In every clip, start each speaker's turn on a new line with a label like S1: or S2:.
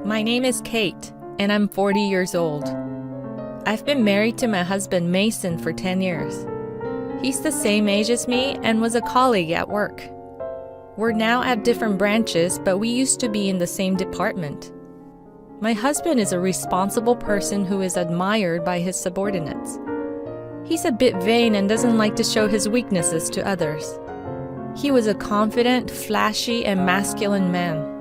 S1: My name is Kate, and I'm 40 years old. I've been married to my husband Mason for 10 years. He's the same age as me and was a colleague at work. We're now at different branches, but we used to be in the same department. My husband is a responsible person who is admired by his subordinates. He's a bit vain and doesn't like to show his weaknesses to others. He was a confident, flashy, and masculine man.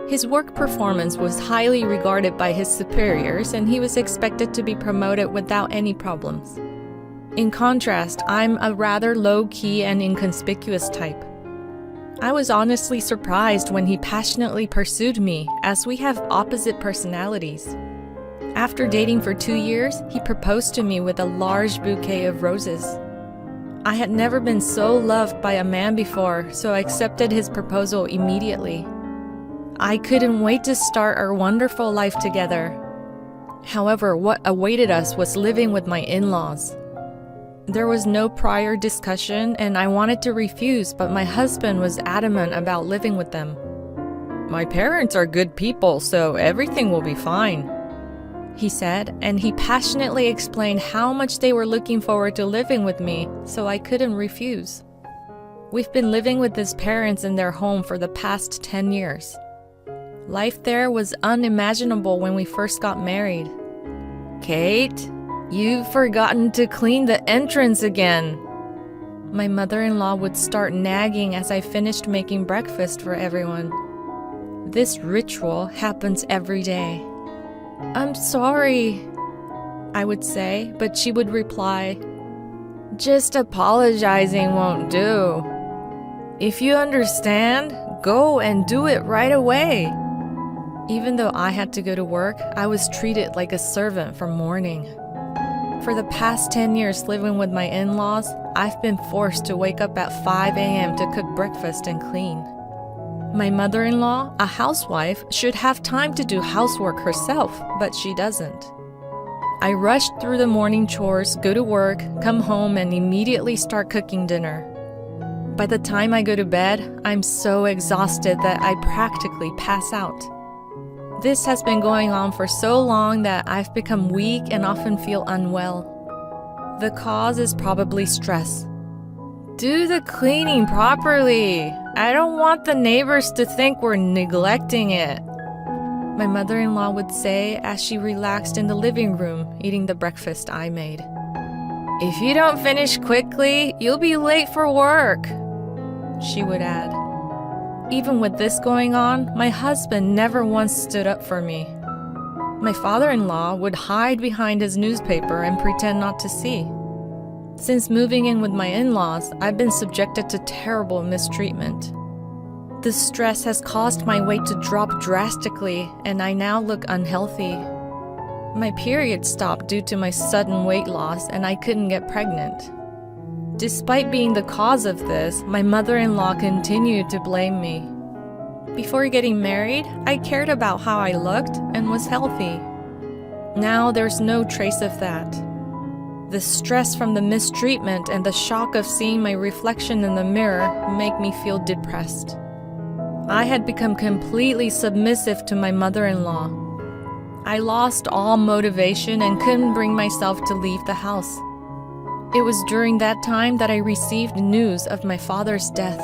S1: His work performance was highly regarded by his superiors, and he was expected to be promoted without any problems. In contrast, I'm a rather low-key and inconspicuous type. I was honestly surprised when he passionately pursued me, as we have opposite personalities. After dating for 2 years, he proposed to me with a large bouquet of roses. I had never been so loved by a man before, so I accepted his proposal immediately. I couldn't wait to start our wonderful life together. However, what awaited us was living with my in-laws. There was no prior discussion, and I wanted to refuse, but my husband was adamant about living with them. "My parents are good people, so everything will be fine," he said, and he passionately explained how much they were looking forward to living with me, so I couldn't refuse. We've been living with his parents in their home for the past 10 years. Life there was unimaginable when we first got married. "Kate, you've forgotten to clean the entrance again." My mother-in-law would start nagging as I finished making breakfast for everyone. This ritual happens every day. "I'm sorry," I would say, but she would reply, "Just apologizing won't do. If you understand, go and do it right away." Even though I had to go to work, I was treated like a servant from morning. For the past 10 years living with my in-laws, I've been forced to wake up at 5 a.m. to cook breakfast and clean. My mother-in-law, a housewife, should have time to do housework herself, but she doesn't. I rush through the morning chores, go to work, come home, and immediately start cooking dinner. By the time I go to bed, I'm so exhausted that I practically pass out. This has been going on for so long that I've become weak and often feel unwell. The cause is probably stress. "Do the cleaning properly. I don't want the neighbors to think we're neglecting it," my mother-in-law would say as she relaxed in the living room eating the breakfast I made. "If you don't finish quickly, you'll be late for work," she would add. Even with this going on, my husband never once stood up for me. My father-in-law would hide behind his newspaper and pretend not to see. Since moving in with my in-laws, I've been subjected to terrible mistreatment. The stress has caused my weight to drop drastically, and I now look unhealthy. My period stopped due to my sudden weight loss, and I couldn't get pregnant. Despite being the cause of this, my mother-in-law continued to blame me. Before getting married, I cared about how I looked and was healthy. Now there's no trace of that. The stress from the mistreatment and the shock of seeing my reflection in the mirror make me feel depressed. I had become completely submissive to my mother-in-law. I lost all motivation and couldn't bring myself to leave the house. It was during that time that I received news of my father's death.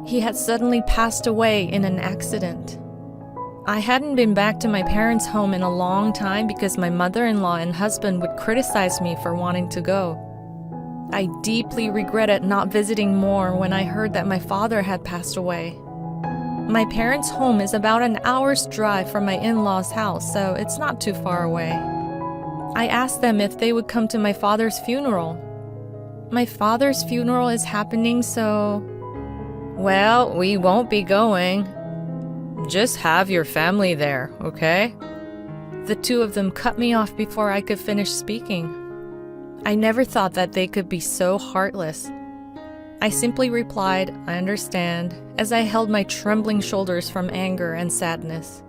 S1: He had suddenly passed away in an accident. I hadn't been back to my parents' home in a long time because my mother-in-law and husband would criticize me for wanting to go. I deeply regretted not visiting more when I heard that my father had passed away. My parents' home is about an hour's drive from my in-laws' house, so it's not too far away. I asked them if they would come to my father's funeral. "My father's funeral is happening, so..." "Well, we won't be going. Just have your family there, okay?" The two of them cut me off before I could finish speaking. I never thought that they could be so heartless. I simply replied, "I understand," as I held my trembling shoulders from anger and sadness.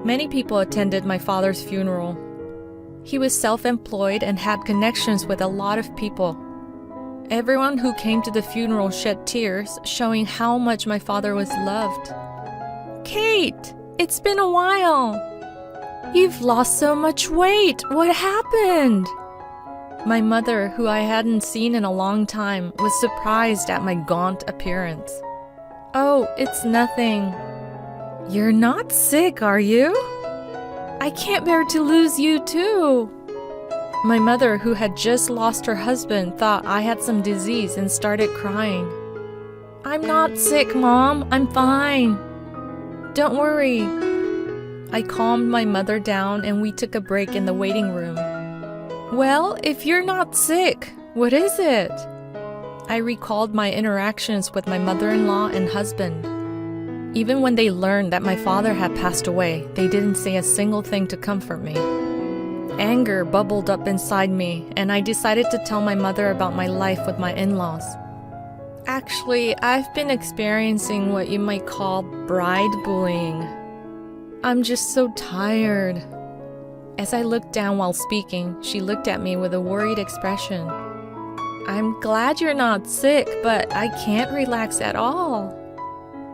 S1: Many people attended my father's funeral. He was self-employed and had connections with a lot of people. Everyone who came to the funeral shed tears, showing how much my father was loved. "Kate, It's been a while. You've lost so much weight. What happened? My mother, who I hadn't seen in a long time, was surprised at my gaunt appearance. Oh, it's nothing. You're not sick, are you? I can't bear to lose you too. My mother, who had just lost her husband, thought I had some disease and started crying. I'm not sick, Mom. I'm fine. Don't worry. I calmed my mother down and we took a break in the waiting room. Well, if you're not sick, what is it? I recalled my interactions with my mother-in-law and husband. Even when they learned that my father had passed away, they didn't say a single thing to comfort me. Anger bubbled up inside me, and I decided to tell my mother about my life with my in-laws. Actually, I've been experiencing what you might call bride bullying. I'm just so tired. As I looked down while speaking, she looked at me with a worried expression. I'm glad you're not sick, but I can't relax at all.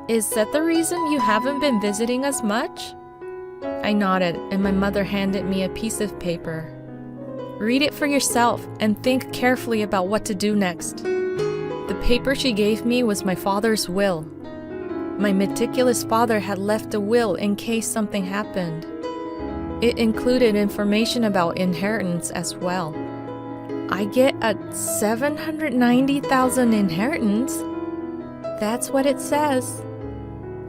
S1: Is that the reason you haven't been visiting us much? I nodded, and my mother handed me a piece of paper. Read it for yourself and think carefully about what to do next. The paper she gave me was my father's will. My meticulous father had left a will in case something happened. It included information about inheritance as well. I get a $790,000 inheritance. That's what it says.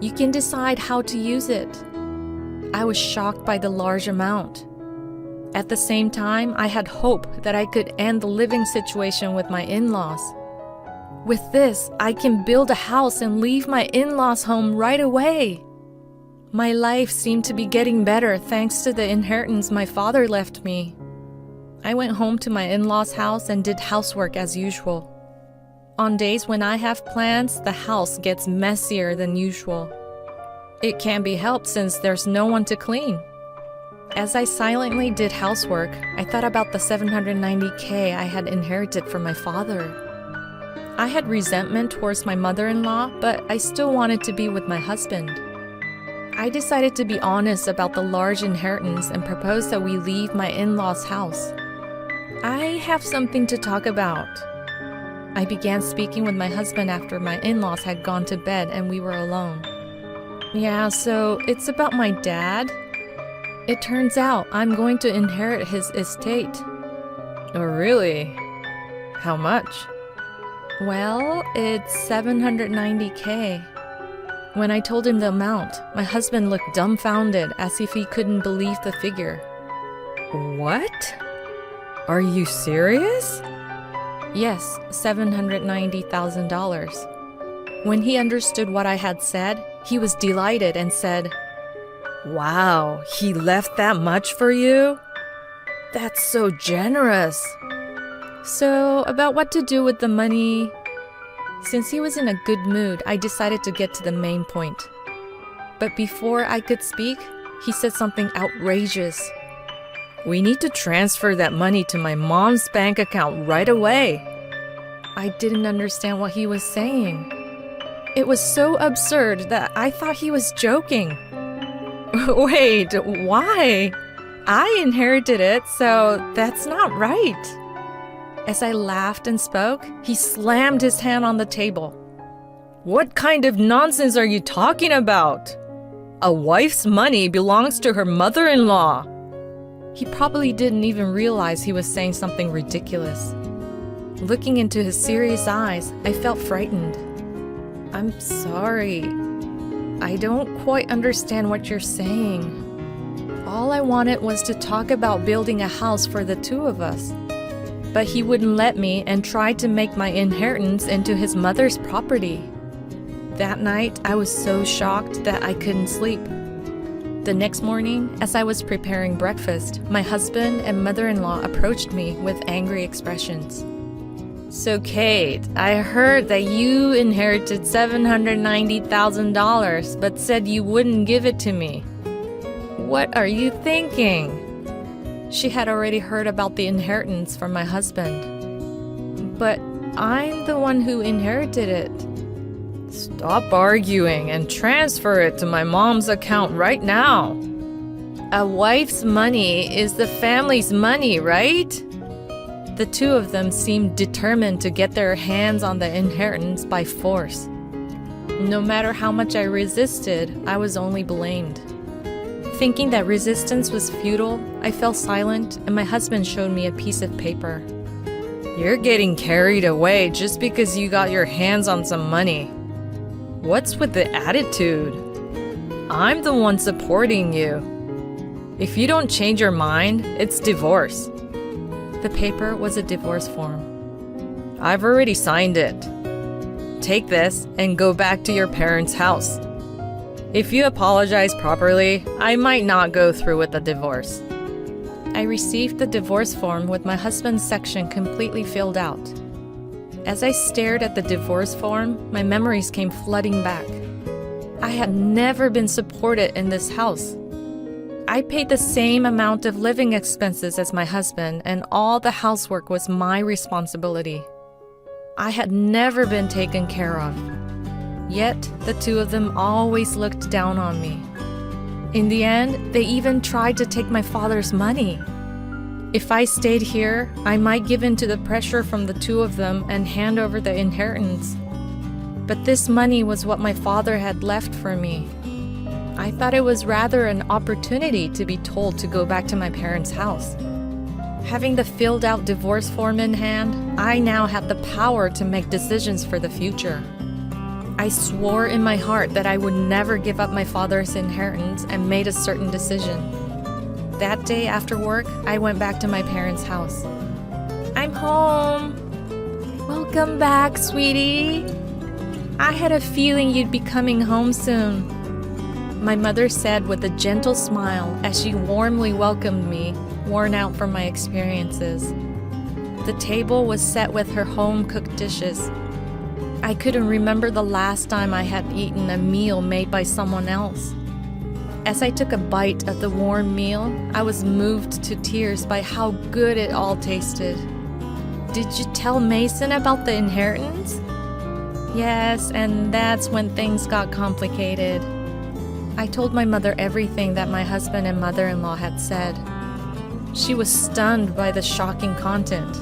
S1: You can decide how to use it. I was shocked by the large amount. At the same time, I had hope that I could end the living situation with my in-laws. With this, I can build a house and leave my in-laws' home right away. My life seemed to be getting better thanks to the inheritance my father left me. I went home to my in-laws' house and did housework as usual. On days when I have plans, the house gets messier than usual. It can't be helped since there's no one to clean. As I silently did housework, I thought about the $790K I had inherited from my father. I had resentment towards my mother-in-law, but I still wanted to be with my husband. I decided to be honest about the large inheritance and proposed that we leave my in-laws' house. I have something to talk about. I began speaking with my husband after my in-laws had gone to bed and we were alone. Yeah, so it's about my dad. It turns out I'm going to inherit his estate. Oh, really? How much? Well, it's $790K. When I told him the amount, my husband looked dumbfounded as if he couldn't believe the figure. What? Are you serious? Yes, $790,000. When he understood what I had said, he was delighted and said, Wow, he left that much for you? That's so generous. So, about what to do with the money? Since he was in a good mood, I decided to get to the main point. But before I could speak, he said something outrageous. We need to transfer that money to my mom's bank account right away. I didn't understand what he was saying. It was so absurd that I thought he was joking. Wait, why? I inherited it, so that's not right. As I laughed and spoke, he slammed his hand on the table. What kind of nonsense are you talking about? A wife's money belongs to her mother-in-law. He probably didn't even realize he was saying something ridiculous. Looking into his serious eyes, I felt frightened. I'm sorry. I don't quite understand what you're saying. All I wanted was to talk about building a house for the two of us. But he wouldn't let me and tried to make my inheritance into his mother's property. That night, I was so shocked that I couldn't sleep. The next morning, as I was preparing breakfast, my husband and mother-in-law approached me with angry expressions. So Kate, I heard that you inherited $790,000 but said you wouldn't give it to me. What are you thinking? She had already heard about the inheritance from my husband. But I'm the one who inherited it. Stop arguing and transfer it to my mom's account right now. A wife's money is the family's money, right? The two of them seemed determined to get their hands on the inheritance by force. No matter how much I resisted, I was only blamed. Thinking that resistance was futile, I fell silent and my husband showed me a piece of paper. You're getting carried away just because you got your hands on some money. What's with the attitude? I'm the one supporting you. If you don't change your mind, it's divorce. The paper was a divorce form. I've already signed it. Take this and go back to your parents' house. If you apologize properly, I might not go through with the divorce. I received the divorce form with my husband's section completely filled out. As I stared at the divorce form, my memories came flooding back. I had never been supported in this house. I paid the same amount of living expenses as my husband, and all the housework was my responsibility. I had never been taken care of. Yet, the two of them always looked down on me. In the end, they even tried to take my father's money. If I stayed here, I might give in to the pressure from the two of them and hand over the inheritance. But this money was what my father had left for me. I thought it was rather an opportunity to be told to go back to my parents' house. Having the filled out divorce form in hand, I now had the power to make decisions for the future. I swore in my heart that I would never give up my father's inheritance and made a certain decision. That day after work, I went back to my parents' house. I'm home. Welcome back, sweetie. I had a feeling you'd be coming home soon, my mother said with a gentle smile as she warmly welcomed me, worn out from my experiences. The table was set with her home-cooked dishes. I couldn't remember the last time I had eaten a meal made by someone else. As I took a bite of the warm meal, I was moved to tears by how good it all tasted. Did you tell Mason about the inheritance? Yes, and that's when things got complicated. I told my mother everything that my husband and mother-in-law had said. She was stunned by the shocking content.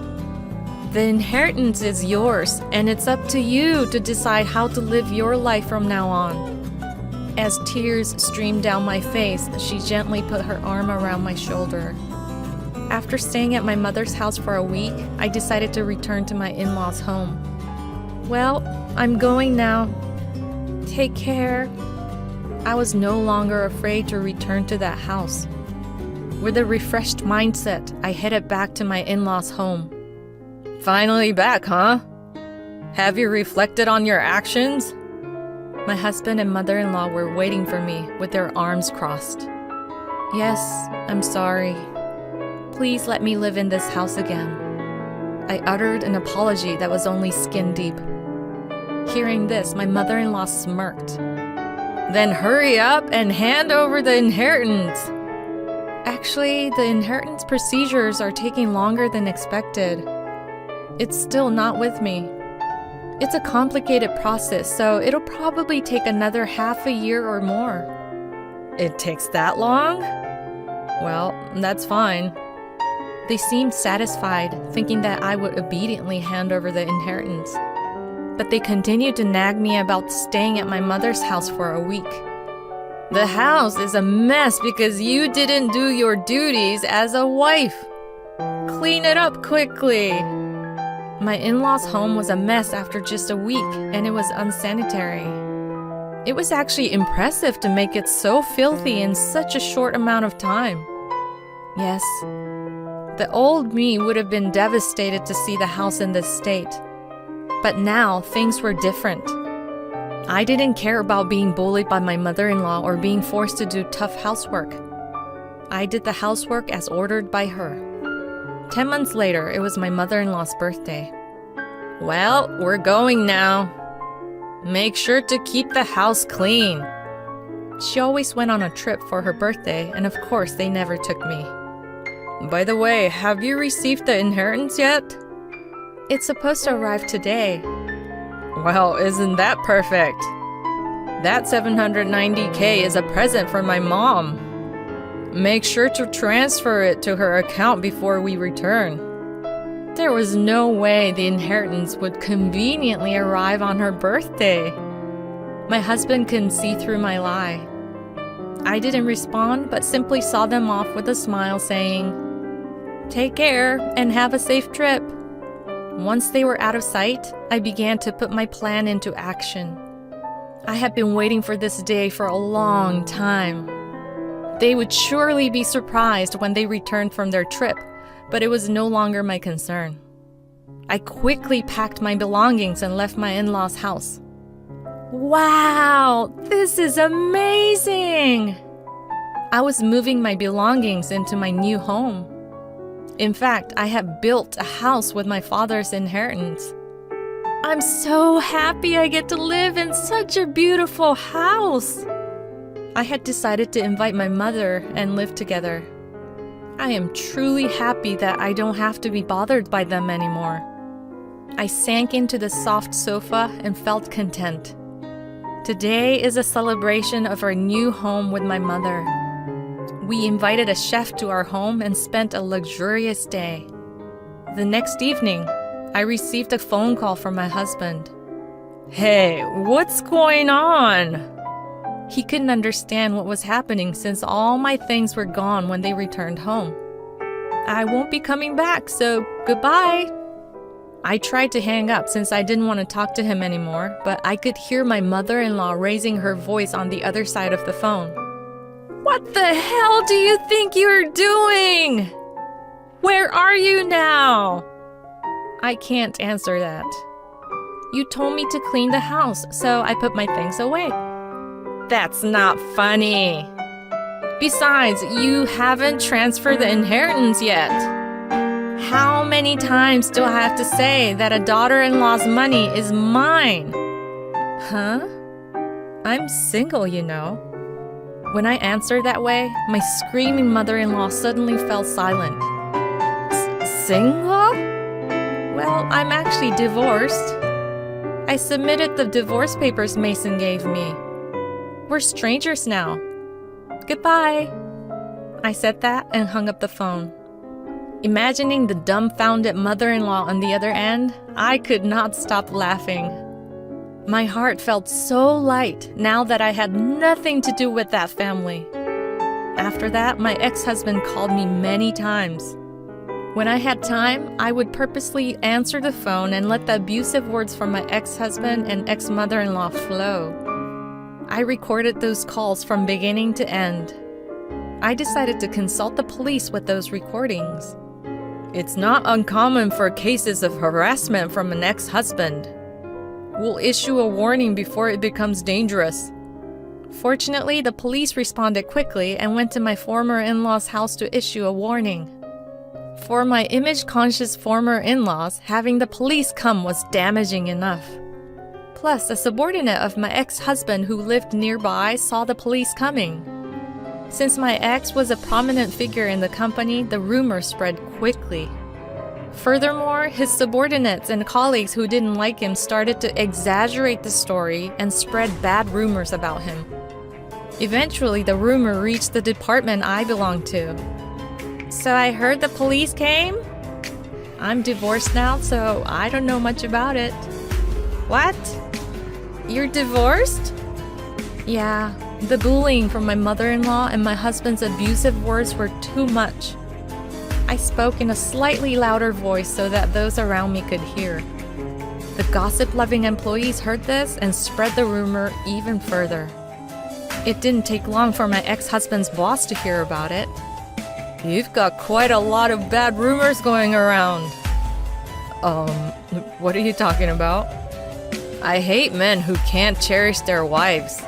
S1: The inheritance is yours, and it's up to you to decide how to live your life from now on. As tears streamed down my face, she gently put her arm around my shoulder. After staying at my mother's house for a week, I decided to return to my in-laws' home. Well, I'm going now. Take care. I was no longer afraid to return to that house. With a refreshed mindset, I headed back to my in-laws' home. Finally back, huh? Have you reflected on your actions? My husband and mother-in-law were waiting for me with their arms crossed. Yes, I'm sorry. Please let me live in this house again. I uttered an apology that was only skin deep. Hearing this, my mother-in-law smirked. Then hurry up and hand over the inheritance. Actually, the inheritance procedures are taking longer than expected. It's still not with me. It's a complicated process, so it'll probably take another half a year or more. It takes that long? Well, that's fine. They seemed satisfied, thinking that I would obediently hand over the inheritance. But they continued to nag me about staying at my mother's house for a week. The house is a mess because you didn't do your duties as a wife. Clean it up quickly. My in-laws' home was a mess after just a week, and it was unsanitary. It was actually impressive to make it so filthy in such a short amount of time. Yes, the old me would have been devastated to see the house in this state. But now, things were different. I didn't care about being bullied by my mother-in-law or being forced to do tough housework. I did the housework as ordered by her. 10 months later, it was my mother-in-law's birthday. Well, we're going now. Make sure to keep the house clean. She always went on a trip for her birthday, and of course, they never took me. By the way, have you received the inheritance yet? It's supposed to arrive today. Well, isn't that perfect? That $790K is a present from my mom. Make sure to transfer it to her account before we return. There was no way the inheritance would conveniently arrive on her birthday. My husband couldn't see through my lie. I didn't respond, but simply saw them off with a smile, saying, "Take care and have a safe trip." Once they were out of sight, I began to put my plan into action. I had been waiting for this day for a long time. They would surely be surprised when they returned from their trip, but it was no longer my concern. I quickly packed my belongings and left my in-laws' house. Wow, this is amazing! I was moving my belongings into my new home. In fact, I had built a house with my father's inheritance. I'm so happy I get to live in such a beautiful house. I had decided to invite my mother and live together. I am truly happy that I don't have to be bothered by them anymore. I sank into the soft sofa and felt content. Today is a celebration of our new home with my mother. We invited a chef to our home and spent a luxurious day. The next evening, I received a phone call from my husband. "Hey, what's going on?" He couldn't understand what was happening since all my things were gone when they returned home. "I won't be coming back, so goodbye." I tried to hang up since I didn't want to talk to him anymore, but I could hear my mother-in-law raising her voice on the other side of the phone. "What the hell do you think you're doing? Where are you now?" I can't answer that. "You told me to clean the house, so I put my things away." That's not funny. Besides, you haven't transferred the inheritance yet. How many times do I have to say that a daughter-in-law's money is mine? Huh? I'm single, you know. When I answered that way, my screaming mother-in-law suddenly fell silent. Single? Well, I'm actually divorced. I submitted the divorce papers Mason gave me. We're strangers now. Goodbye. I said that and hung up the phone. Imagining the dumbfounded mother-in-law on the other end, I could not stop laughing. My heart felt so light now that I had nothing to do with that family. After that, my ex-husband called me many times. When I had time, I would purposely answer the phone and let the abusive words from my ex-husband and ex-mother-in-law flow. I recorded those calls from beginning to end. I decided to consult the police with those recordings. It's not uncommon for cases of harassment from an ex-husband. We'll issue a warning before it becomes dangerous. Fortunately, the police responded quickly and went to my former in-law's house to issue a warning. For my image-conscious former in-laws, having the police come was damaging enough. Plus, a subordinate of my ex-husband who lived nearby saw the police coming. Since my ex was a prominent figure in the company, the rumor spread quickly. Furthermore, his subordinates and colleagues who didn't like him started to exaggerate the story and spread bad rumors about him. Eventually, the rumor reached the department I belonged to. So I heard the police came? I'm divorced now, so I don't know much about it. What? You're divorced? Yeah, the bullying from my mother-in-law and my husband's abusive words were too much. I spoke in a slightly louder voice so that those around me could hear. The gossip-loving employees heard this and spread the rumor even further. It didn't take long for my ex-husband's boss to hear about it. You've got quite a lot of bad rumors going around. What are you talking about? I hate men who can't cherish their wives.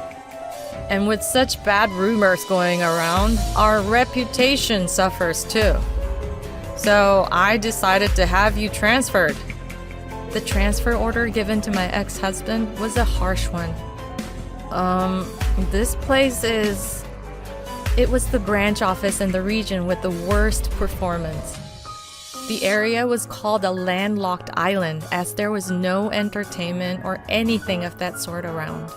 S1: And with such bad rumors going around, our reputation suffers too. So I decided to have you transferred. The transfer order given to my ex-husband was a harsh one. This place is... It was the branch office in the region with the worst performance. The area was called a landlocked island as there was no entertainment or anything of that sort around.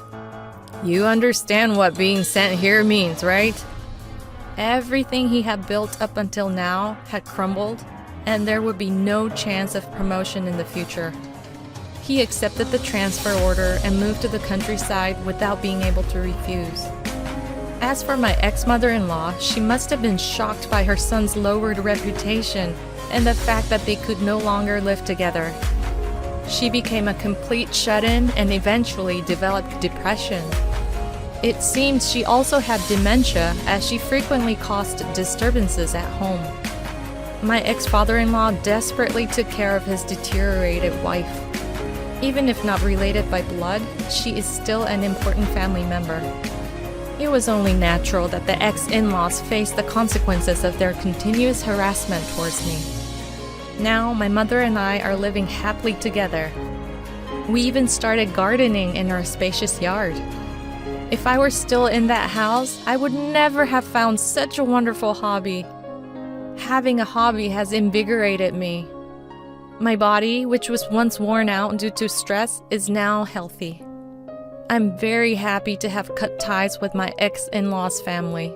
S1: You understand what being sent here means, right? Everything he had built up until now had crumbled, and there would be no chance of promotion in the future. He accepted the transfer order and moved to the countryside without being able to refuse. As for my ex-mother-in-law, she must have been shocked by her son's lowered reputation and the fact that they could no longer live together. She became a complete shut-in and eventually developed depression. It seems she also had dementia as she frequently caused disturbances at home. My ex-father-in-law desperately took care of his deteriorated wife. Even if not related by blood, she is still an important family member. It was only natural that the ex-in-laws faced the consequences of their continuous harassment towards me. Now, my mother and I are living happily together. We even started gardening in our spacious yard. If I were still in that house, I would never have found such a wonderful hobby. Having a hobby has invigorated me. My body, which was once worn out due to stress, is now healthy. I'm very happy to have cut ties with my ex-in-law's family.